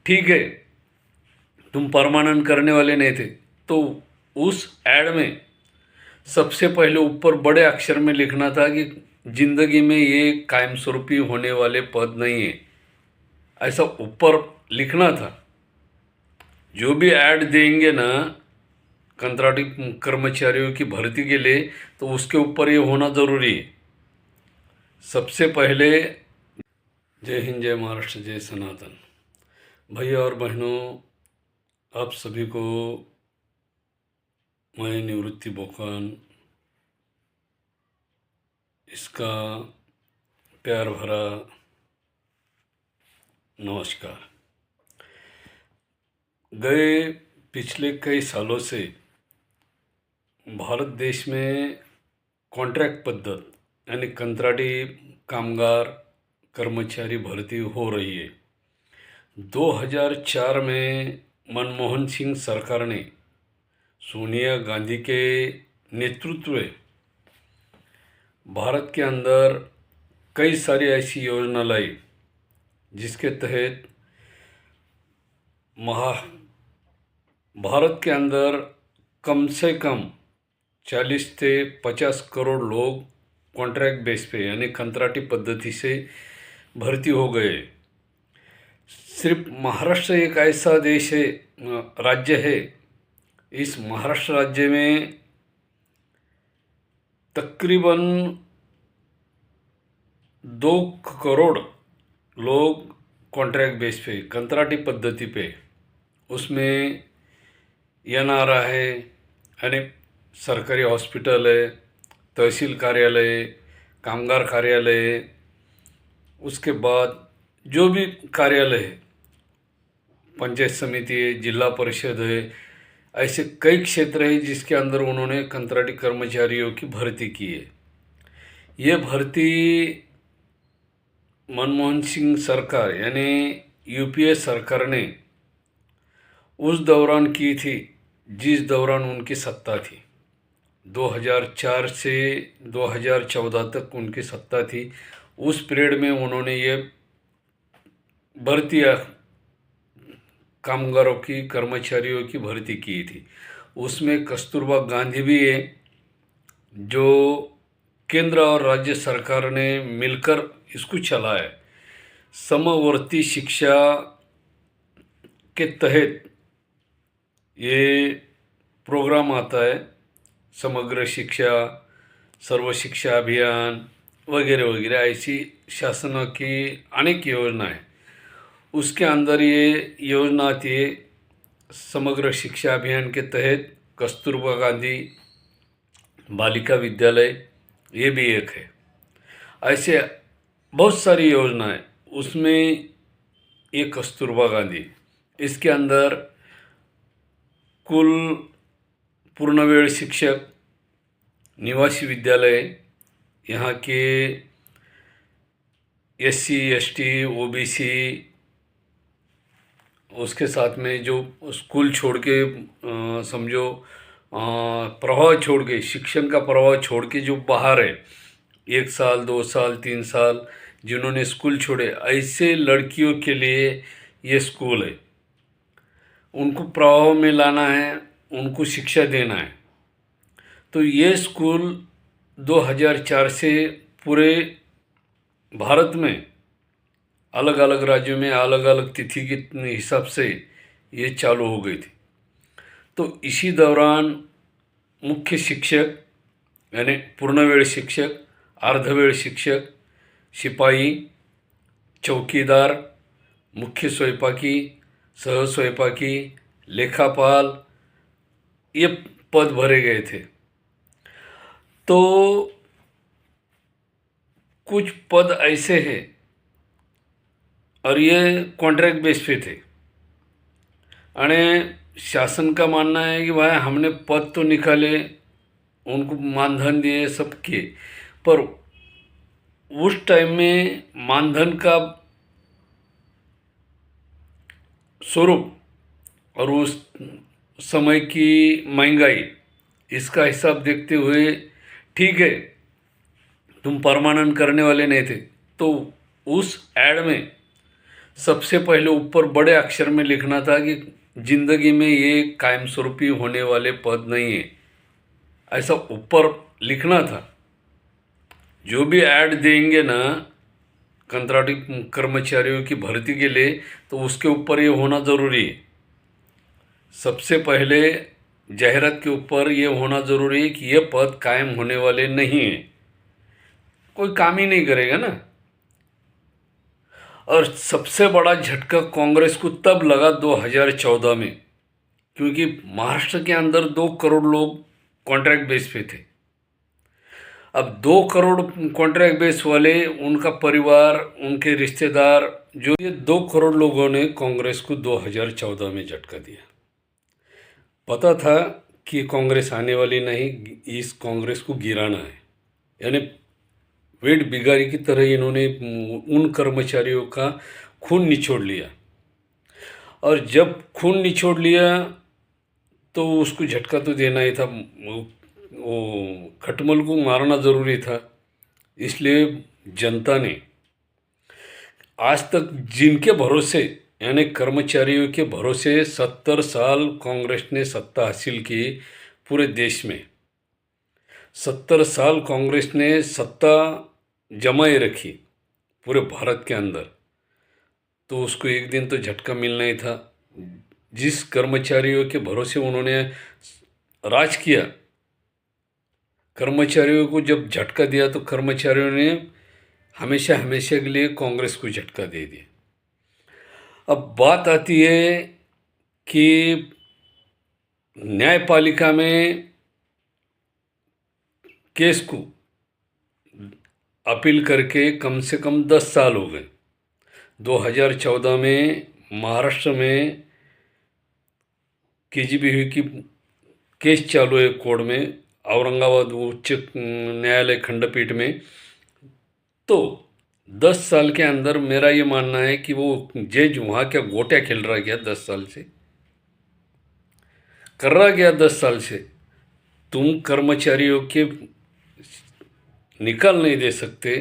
ठीक है तुम परमानेंट करने वाले नहीं थे। तो उस ऐड में सबसे पहले ऊपर बड़े अक्षर में लिखना था कि जिंदगी में ये कायमस्वरूपी होने वाले पद नहीं है, ऐसा ऊपर लिखना था। जो भी ऐड देंगे ना कंत्राटी कर्मचारियों की भर्ती के लिए, तो उसके ऊपर ये होना ज़रूरी है। सबसे पहले जय हिंद, जय महाराष्ट्र, जय सनातन। भैया और बहनों, आप सभी को मैं निवृत्ति बोकान इसका प्यार भरा नमस्कार। गए पिछले कई सालों से भारत देश में कॉन्ट्रैक्ट पद्धत यानी कंत्राटी कामगार कर्मचारी भर्ती हो रही है। 2004 में मनमोहन सिंह सरकार ने सोनिया गांधी के नेतृत्व में भारत के अंदर कई सारी ऐसी योजना लाई जिसके तहत भारत के अंदर कम से कम 40 से 50 करोड़ लोग कॉन्ट्रैक्ट बेस पे यानी कंत्राटी पद्धति से भर्ती हो गए। सिर्फ महाराष्ट्र एक ऐसा देश है, राज्य है, इस महाराष्ट्र राज्य में तकरीबन 2 करोड़ लोग कॉन्ट्रैक्ट बेस पे कंत्राटी पद्धति पे, उसमें एनआरआ है यानी सरकारी हॉस्पिटल है, तहसील कार्यालय, कामगार कार्यालय, उसके बाद जो भी कार्यालय है, पंचायत समिति है, जिला परिषद है, ऐसे कई क्षेत्र है जिसके अंदर उन्होंने कंत्राटी कर्मचारियों की भर्ती की है। ये भर्ती मनमोहन सिंह सरकार यानी यूपीए सरकार ने उस दौरान की थी जिस दौरान उनकी सत्ता थी। 2004 से 2014 तक उनकी सत्ता थी। उस पीरियड में उन्होंने ये भर्तियाँ कामगारों की कर्मचारियों की भर्ती की थी। उसमें कस्तूरबा गांधी भी है, जो केंद्र और राज्य सरकार ने मिलकर इसको चलाया। समवर्ती शिक्षा के तहत ये प्रोग्राम आता है, समग्र शिक्षा, सर्व शिक्षा अभियान वगैरह वगैरह, ऐसी शासन की अनेक योजना है। उसके अंदर ये योजना आती है। समग्र शिक्षा अभियान के तहत कस्तूरबा गांधी बालिका विद्यालय ये भी एक है। ऐसे बहुत सारी योजनाएं, उसमें ये कस्तूरबा गांधी, इसके अंदर कुल पूर्णवेळ शिक्षक निवासी विद्यालय, यहाँ के एससी एसटी ओबीसी, उसके साथ में जो स्कूल छोड़ के समझो प्रवाह छोड़ के, शिक्षण का प्रवाह छोड़ के जो बाहर है, 1 साल 2 साल 3 साल जिन्होंने स्कूल छोड़े, ऐसे लड़कियों के लिए ये स्कूल है। उनको प्रवाह में लाना है, उनको शिक्षा देना है। तो ये स्कूल 2004 से पूरे भारत में अलग अलग राज्यों में अलग अलग तिथि के हिसाब से ये चालू हो गई थी। तो इसी दौरान मुख्य शिक्षक यानी पूर्णवेळ शिक्षक, अर्धवेळ शिक्षक, सिपाही, चौकीदार, मुख्य स्वयंपाकी, सहस्वयंपाकी, लेखापाल, ये पद भरे गए थे। तो कुछ पद ऐसे हैं और ये कॉन्ट्रैक्ट बेस पे थे। और शासन का मानना है कि भाई हमने पद तो निकाले, उनको मानधन दिए, सब किए, पर उस टाइम में मानधन का स्वरूप और उस समय की महंगाई, इसका हिसाब देखते हुए ठीक है तुम परमानेंट करने वाले नहीं थे। तो उस ऐड में सबसे पहले ऊपर बड़े अक्षर में लिखना था कि जिंदगी में ये कायम स्वरूपी होने वाले पद नहीं है, ऐसा ऊपर लिखना था। जो भी ऐड देंगे ना कंत्राटी कर्मचारियों की भर्ती के लिए, तो उसके ऊपर ये होना ज़रूरी है। सबसे पहले जाहिरात के ऊपर ये होना ज़रूरी है कि ये पद कायम होने वाले नहीं हैं, कोई काम ही नहीं करेगा ना। और सबसे बड़ा झटका कांग्रेस को तब लगा 2014 में, क्योंकि महाराष्ट्र के अंदर 2 करोड़ लोग कॉन्ट्रैक्ट बेस पे थे। अब 2 करोड़ कॉन्ट्रैक्ट बेस वाले, उनका परिवार, उनके रिश्तेदार, जो ये 2 करोड़ लोगों ने कांग्रेस को 2014 में झटका दिया। पता था कि कांग्रेस आने वाली नहीं, इस कांग्रेस को गिराना है। यानी वेट बिगाड़ी की तरह इन्होंने उन कर्मचारियों का खून निचोड़ लिया, और जब खून निचोड़ लिया तो उसको झटका तो देना ही था। वो खटमल को मारना ज़रूरी था। इसलिए जनता ने आज तक जिनके भरोसे, यानी कर्मचारियों के भरोसे 70 साल कांग्रेस ने सत्ता हासिल की पूरे देश में, 70 साल कांग्रेस ने सत्ता जमाए रखी पूरे भारत के अंदर, तो उसको एक दिन तो झटका मिलना ही था। जिस कर्मचारियों के भरोसे उन्होंने राज किया, कर्मचारियों को जब झटका दिया तो कर्मचारियों ने हमेशा हमेशा के लिए कांग्रेस को झटका दे दिया। अब बात आती है कि न्यायपालिका में केस को अपील करके कम से कम 10 साल हो गए। 2014 में महाराष्ट्र में केजीबीवी की केस चालू है कोर्ट में, औरंगाबाद उच्च न्यायालय खंडपीठ में। तो 10 साल के अंदर मेरा ये मानना है कि वो जज वहाँ क्या गोटियाँ खेल रहा गया 10 साल से, कर रहा गया 10 साल से। तुम कर्मचारियों के निकाल नहीं दे सकते,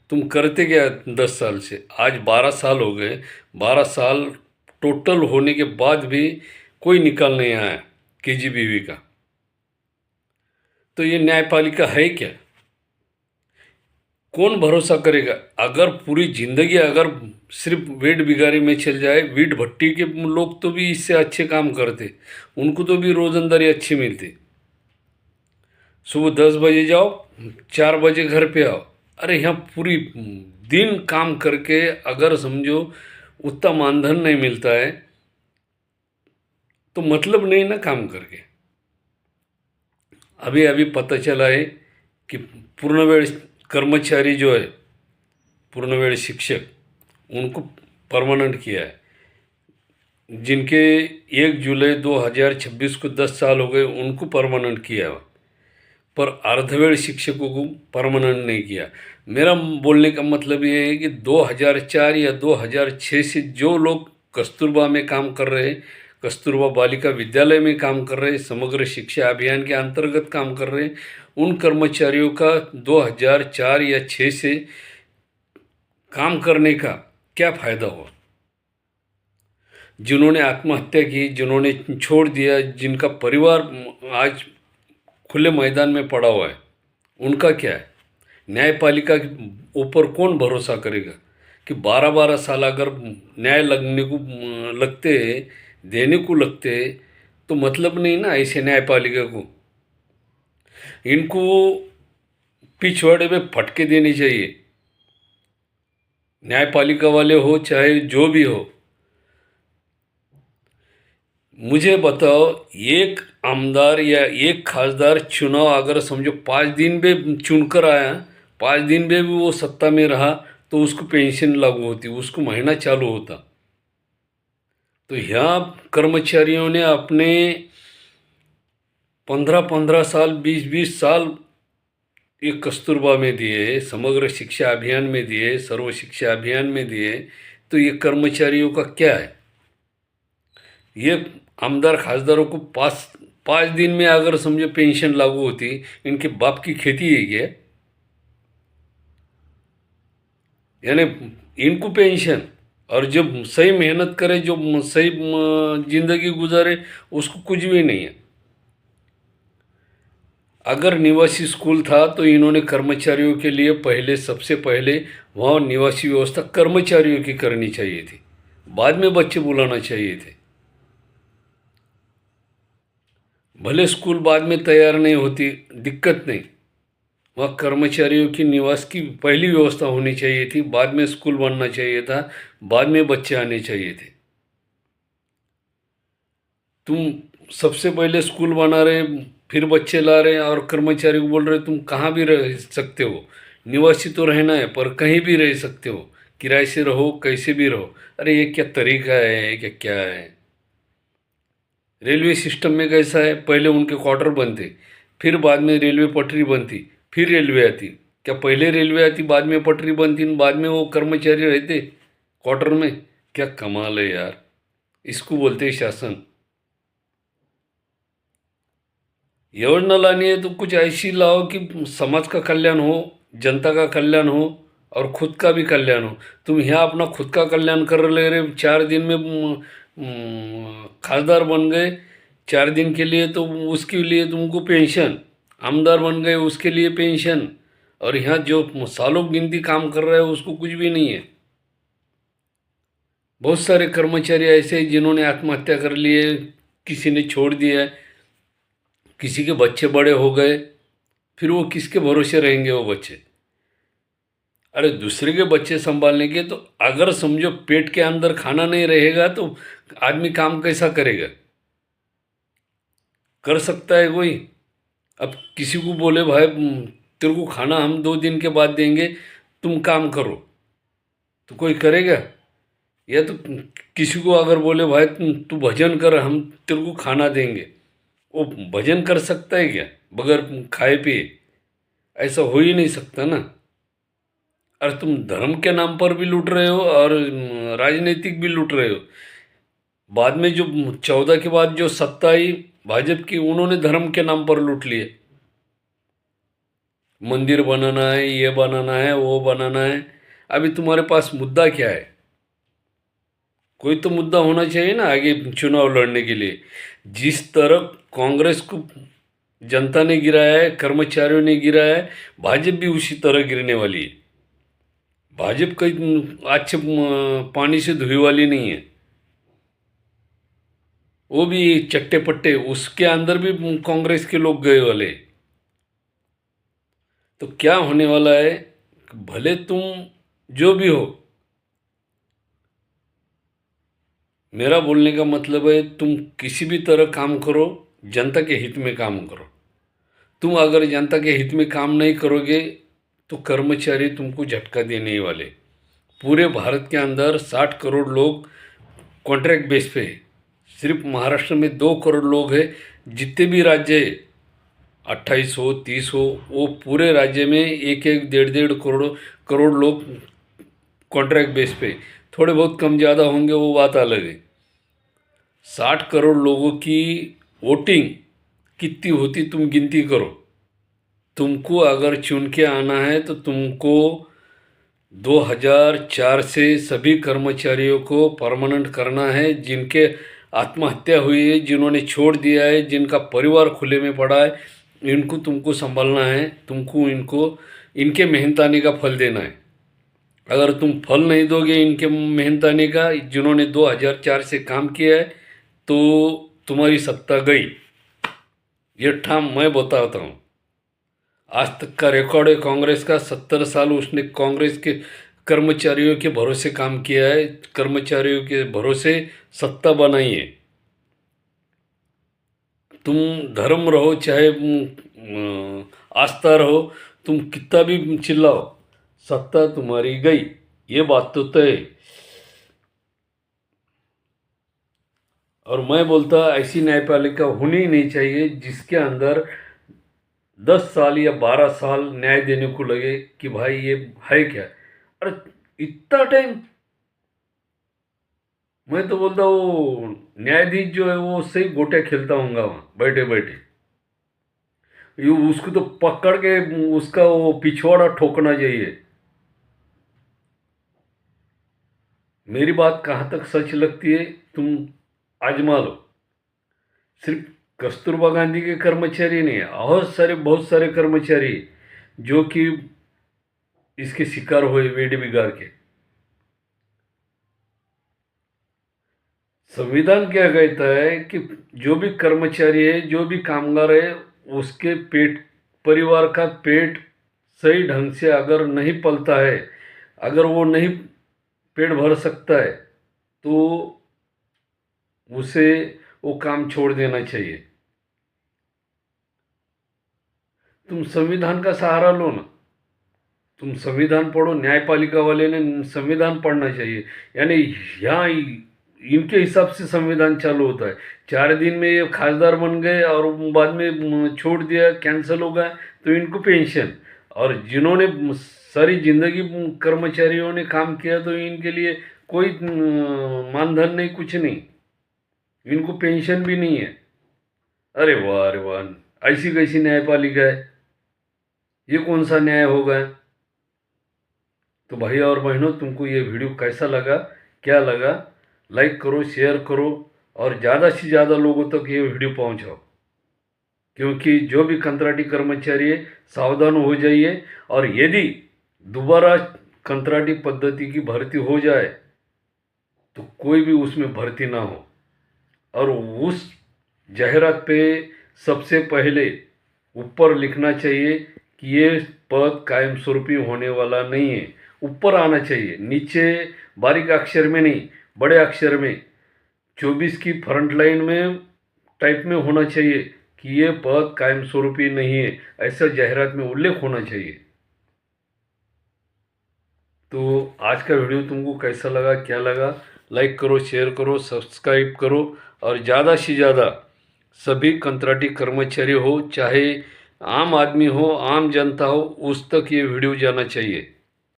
तुम करते गया 10 साल से। आज 12 साल हो गए, 12 साल टोटल होने के बाद भी कोई निकाल नहीं आया केजीबीवी का। तो ये न्यायपालिका है क्या? कौन भरोसा करेगा? अगर पूरी जिंदगी अगर सिर्फ वेट बिगारी में चल जाए, वीट भट्टी के लोग तो भी इससे अच्छे काम करते, उनको तो भी रोजंदारी अच्छी मिलती। सुबह 10 बजे जाओ, 4 बजे घर पे आओ। अरे यहाँ पूरी दिन काम करके अगर समझो उतना मानधन नहीं मिलता है तो मतलब नहीं ना काम करके। अभी अभी पता चला है कि पूर्णवेळ कर्मचारी जो है, पूर्णवेळ शिक्षक, उनको परमानेंट किया है। जिनके 1 जुलाई 2026 को 10 साल हो गए उनको परमानेंट किया, पर अर्धवेळ शिक्षकों को परमानेंट नहीं किया। मेरा बोलने का मतलब ये है कि 2004 या 2006 से जो लोग कस्तूरबा में काम कर रहे हैं, कस्तूरबा बालिका विद्यालय में काम कर रहे हैं, समग्र शिक्षा अभियान के अंतर्गत काम कर रहे हैं, उन कर्मचारियों का 2004 या 6 से काम करने का क्या फ़ायदा हुआ? जिन्होंने आत्महत्या की, जिन्होंने छोड़ दिया, जिनका परिवार आज खुले मैदान में पड़ा हुआ है, उनका क्या है? न्यायपालिका के ऊपर कौन भरोसा करेगा कि 12-12 साल अगर न्याय लगने को लगते, देने को लगते, तो मतलब नहीं ना ऐसे न्यायपालिका को। इनको पिछवाड़े में फटके देने चाहिए, न्यायपालिका वाले हो चाहे जो भी हो। मुझे बताओ, एक आमदार या एक खासदार चुनाव अगर समझो 5 दिन में चुनकर आया, 5 दिन में भी वो सत्ता में रहा, तो उसको पेंशन लागू होती, उसको महीना चालू होता। तो यहाँ कर्मचारियों ने अपने 15-15 साल, 20-20 साल एक कस्तूरबा में दिए, समग्र शिक्षा अभियान में दिए, सर्व शिक्षा अभियान में दिए, तो ये कर्मचारियों का क्या है? ये आमदार खासदारों को 5 दिन में अगर समझो पेंशन लागू होती, इनके बाप की खेती है क्या? यानी इनको पेंशन, और जब सही मेहनत करे, जो सही जिंदगी गुजारे, उसको कुछ भी नहीं है। अगर निवासी स्कूल था तो इन्होंने कर्मचारियों के लिए पहले, सबसे पहले वहाँ निवासी व्यवस्था कर्मचारियों की करनी चाहिए थी, बाद में बच्चे बुलाना चाहिए थे। भले स्कूल बाद में तैयार नहीं होती, दिक्कत नहीं, वहाँ कर्मचारियों की निवास की पहली व्यवस्था होनी चाहिए थी, बाद में स्कूल बनना चाहिए था, बाद में बच्चे आने चाहिए थे। तुम सबसे पहले स्कूल बना रहे, फिर बच्चे ला रहे और कर्मचारी को बोल रहे तुम कहाँ भी रह सकते हो, निवासी तो रहना है पर कहीं भी रह सकते हो, किराए से रहो, कैसे भी रहो। अरे ये क्या तरीका है, क्या क्या है। रेलवे सिस्टम में कैसा है, पहले उनके क्वार्टर बनते, फिर बाद में रेलवे पटरी बनती, फिर रेलवे आती। क्या पहले रेलवे आती, बाद में पटरी बनती, बाद में वो कर्मचारी रहते क्वार्टर में? क्या कमाल है यार, इसको बोलते हैं शासन। योजना लानी है तो कुछ ऐसी लाओ कि समाज का कल्याण हो, जनता का कल्याण हो और खुद का भी कल्याण हो। तुम यहाँ अपना खुद का कल्याण कर ले रहे, 4 दिन में खासदार बन गए, 4 दिन के लिए, तो उसके लिए तुमको पेंशन, आमदार बन गए उसके लिए पेंशन, और यहाँ जो सालों गिनती काम कर रहा है उसको कुछ भी नहीं है। बहुत सारे कर्मचारी ऐसे हैं जिन्होंने आत्महत्या कर लिए, किसी ने छोड़ दिया, किसी के बच्चे बड़े हो गए, फिर वो किसके भरोसे रहेंगे वो बच्चे। अरे दूसरे के बच्चे संभालने के, तो अगर समझो पेट के अंदर खाना नहीं रहेगा तो आदमी काम कैसा करेगा, कर सकता है कोई? अब किसी को बोले भाई तेरे को खाना हम 2 दिन के बाद देंगे, तुम काम करो, तो कोई करेगा? या तो किसी को अगर बोले भाई तू भजन कर, हम तेरे को खाना देंगे, वो भजन कर सकता है क्या बगैर खाए पिए? ऐसा हो ही नहीं सकता ना। अरे तुम धर्म के नाम पर भी लूट रहे हो और राजनीतिक भी लूट रहे हो। बाद में जो 14 के बाद जो सत्ता आई भाजपा की, उन्होंने धर्म के नाम पर लूट लिए। मंदिर बनाना है, ये बनाना है, वो बनाना है। अभी तुम्हारे पास मुद्दा क्या है? कोई तो मुद्दा होना चाहिए ना आगे चुनाव लड़ने के लिए। जिस तरह कांग्रेस को जनता ने गिराया है, कर्मचारियों ने गिराया है, भाजपा भी उसी तरह गिरने वाली है। भाजपा कहीं अच्छे पानी से धुई वाली नहीं है, वो भी चट्टे पट्टे, उसके अंदर भी कांग्रेस के लोग गए वाले। तो क्या होने वाला है, भले तुम जो भी हो, मेरा बोलने का मतलब है तुम किसी भी तरह काम करो, जनता के हित में काम करो। तुम अगर जनता के हित में काम नहीं करोगे तो कर्मचारी तुमको झटका देने ही वाले। पूरे भारत के अंदर 60 करोड़ लोग कॉन्ट्रैक्ट बेस पे है। सिर्फ महाराष्ट्र में 2 करोड़ लोग हैं। जितने भी राज्य है, 28 हो 30 हो, वो पूरे राज्य में एक एक 1.5 1.5 करोड़ लोग कॉन्ट्रैक्ट बेस पे। थोड़े बहुत कम ज़्यादा होंगे वो बात अलग है। 60 करोड़ लोगों की वोटिंग कितनी होती तुम गिनती करो। तुमको अगर चुन के आना है तो तुमको 2004 से सभी कर्मचारियों को परमानेंट करना है। जिनके आत्महत्या हुई है, जिन्होंने छोड़ दिया है, जिनका परिवार खुले में पड़ा है, इनको तुमको संभालना है। तुमको इनको इनके मेहनताने का फल देना है। अगर तुम फल नहीं दोगे इनके मेहनताने का, जिन्होंने 2004 से काम किया है, तो तुम्हारी सत्ता गई। ये ठाम मैं बताता हूँ। आज तक का रिकॉर्ड है कांग्रेस का, 70 साल उसने कांग्रेस के कर्मचारियों के भरोसे काम किया है, कर्मचारियों के भरोसे सत्ता बनाई है। तुम धर्म रहो चाहे आस्था रहो, तुम कितना भी चिल्लाओ, सत्ता तुम्हारी गई, ये बात तो तय है। और मैं बोलता ऐसी न्यायपालिका होनी ही नहीं चाहिए जिसके अंदर 10 साल या 12 साल न्याय देने को लगे कि भाई ये है क्या। अरे इतना टाइम, मैं तो बोलता वो न्यायाधीश जो है वो सही गोटियां खेलता होगा वहाँ बैठे बैठे। ये उसको तो पकड़ के उसका वो पिछवाड़ा ठोकना चाहिए। मेरी बात कहाँ तक सच लगती है तुम आजमा लो। सिर्फ कस्तूरबा गांधी के कर्मचारी नहीं, और बहुत सारे कर्मचारी जो कि इसके शिकार हुए वेड बिगाड़ के। संविधान क्या कहता है कि जो भी कर्मचारी है, जो भी कामगार है, उसके पेट, परिवार का पेट सही ढंग से अगर नहीं पलता है, अगर वो नहीं पेट भर सकता है, तो उसे वो काम छोड़ देना चाहिए। तुम संविधान का सहारा लो ना, तुम संविधान पढ़ो। न्यायपालिका वाले ने संविधान पढ़ना चाहिए, यानी यहाँ इनके हिसाब से संविधान चालू होता है। 4 दिन में ये खासदार बन गए और बाद में छोड़ दिया, कैंसिल हो गया, तो इनको पेंशन। और जिन्होंने सारी जिंदगी कर्मचारियों ने काम किया, तो इनके लिए कोई मानधन नहीं, कुछ नहीं, इनको पेंशन भी नहीं है। अरे वाह, अरे वाह, ऐसी कैसी न्यायपालिका है? ये कौन सा न्याय होगा? तो भाई और बहनों, तुमको ये वीडियो कैसा लगा, क्या लगा? लाइक करो, शेयर करो, और ज़्यादा से ज़्यादा लोगों तक ये वीडियो पहुंचाओ। क्योंकि जो भी कंत्राटी कर्मचारी है, सावधान हो जाइए। और यदि दोबारा कंत्राटी पद्धति की भर्ती हो जाए, तो कोई भी उसमें भर्ती ना हो। और उस जाहिरात पे सबसे पहले ऊपर लिखना चाहिए कि ये पद कायम स्वरूपी होने वाला नहीं है। ऊपर आना चाहिए, नीचे बारीक अक्षर में नहीं, बड़े अक्षर में 24 की फ्रंट लाइन में टाइप में होना चाहिए कि ये पद कायम स्वरूपी नहीं है, ऐसा जाहिरात में उल्लेख होना चाहिए। तो आज का वीडियो तुमको कैसा लगा, क्या लगा? लाइक करो, शेयर करो, सब्सक्राइब करो, और ज़्यादा से ज़्यादा सभी कंत्राटी कर्मचारी हो, चाहे आम आदमी हो, आम जनता हो, उस तक ये वीडियो जाना चाहिए।